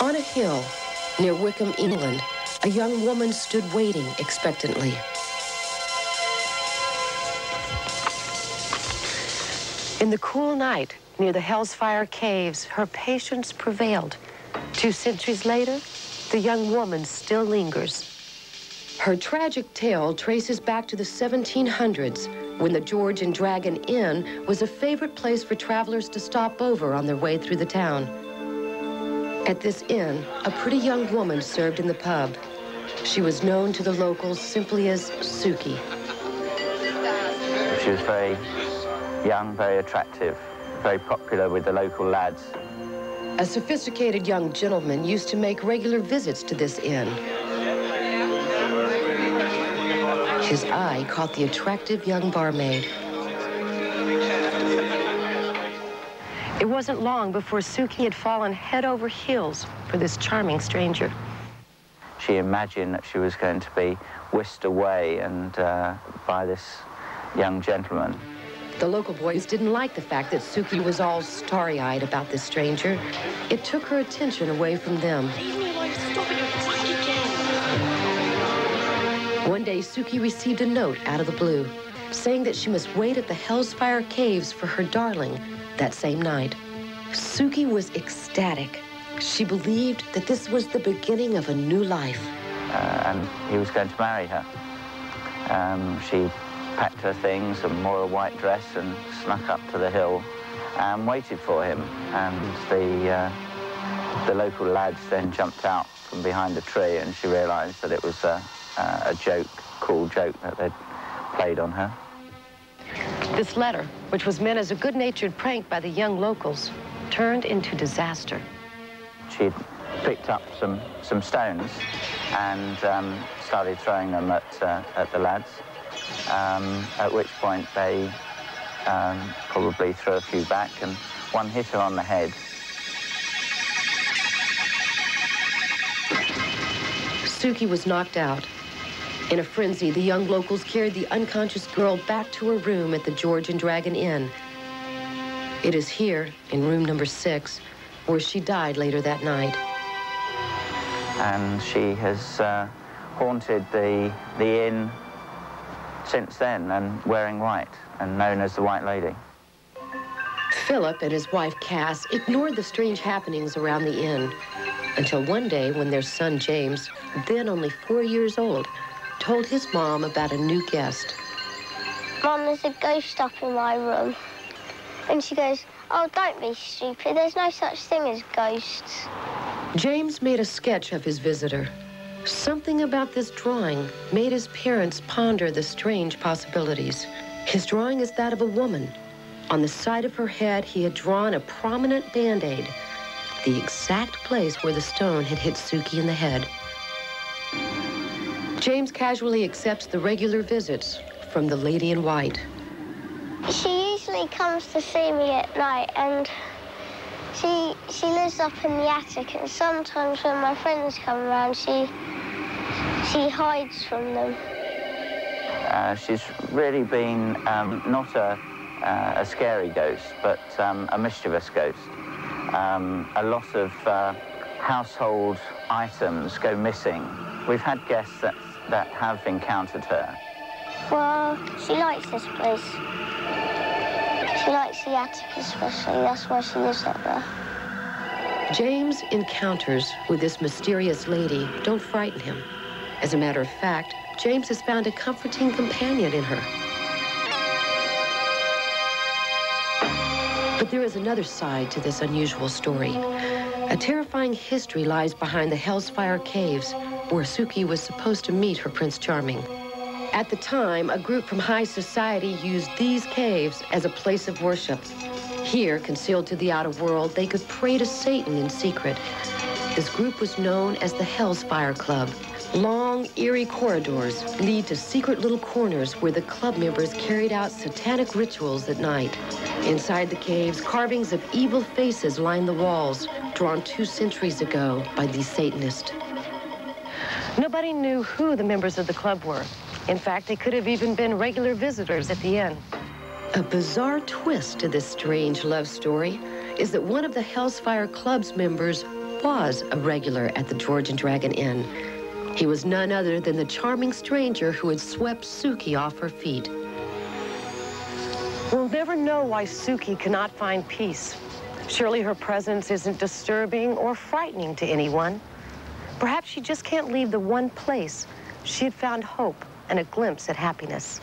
On a hill near Wickham, England, a young woman stood waiting expectantly. In the cool night near the Hellfire caves, her patience prevailed. 2 centuries later, the young woman still lingers. Her tragic tale traces back to the 1700s, when the George and Dragon Inn was a favorite place for travelers to stop over on their way through the town. At this inn, a pretty young woman served in the pub. She was known to the locals simply as Suki. She was very young, very attractive, very popular with the local lads. A sophisticated young gentleman used to make regular visits to this inn. His eye caught the attractive young barmaid. It wasn't long before Suki had fallen head over heels for this charming stranger. She imagined that she was going to be whisked away and by this young gentleman. The local boys didn't like the fact that Suki was all starry-eyed about this stranger. It took her attention away from them. One day, Suki received a note out of the blue, saying that she must wait at the Hellfire caves for her darling that same night. Suki was ecstatic. She believed that this was the beginning of a new life. And he was going to marry her. She packed her things and wore a white dress and snuck up to the hill and waited for him. And the local lads then jumped out from behind a tree, and she realized that it was a joke, cruel joke that they'd played on her. This letter, which was meant as a good-natured prank by the young locals, turned into disaster. She'd picked up some stones and started throwing them at the lads, at which point they probably threw a few back, and one hit her on the head. Suki was knocked out. In a frenzy, the young locals carried the unconscious girl back to her room at the George and Dragon Inn. It is here, in room number 6, where she died later that night. And she has haunted the inn since then, and wearing white, and known as the White Lady. Philip and his wife, Cass, ignored the strange happenings around the inn, until one day when their son, James, then only 4 years old, told his mom about a new guest. Mom, there's a ghost up in my room. And she goes, oh, don't be stupid. There's no such thing as ghosts. James made a sketch of his visitor. Something about this drawing made his parents ponder the strange possibilities. His drawing is that of a woman. On the side of her head, he had drawn a prominent Band-Aid, the exact place where the stone had hit Suki in the head. James casually accepts the regular visits from the Lady in White. She usually comes to see me at night, and she lives up in the attic, and sometimes when my friends come around, she hides from them. She's really been not a scary ghost, but a mischievous ghost. A lot of household items go missing. We've had guests that have encountered her. Well, she likes this place. She likes the attic especially. That's why she lives up there. James' encounters with this mysterious lady don't frighten him. As a matter of fact, James has found a comforting companion in her. But there is another side to this unusual story. A terrifying history lies behind the Hellfire caves, where Suki was supposed to meet her Prince Charming. At the time, a group from high society used these caves as a place of worship. Here, concealed to the outer world, they could pray to Satan in secret. This group was known as the Hellfire Club. Long, eerie corridors lead to secret little corners where the club members carried out satanic rituals at night. Inside the caves, carvings of evil faces line the walls, drawn 2 centuries ago by these Satanists. Nobody knew who the members of the club were. In fact, they could have even been regular visitors at the inn. A bizarre twist to this strange love story is that one of the Hellfire Club's members was a regular at the George and Dragon Inn. He was none other than the charming stranger who had swept Suki off her feet. We'll never know why Suki cannot find peace. Surely her presence isn't disturbing or frightening to anyone. Perhaps she just can't leave the one place she had found hope and a glimpse at happiness.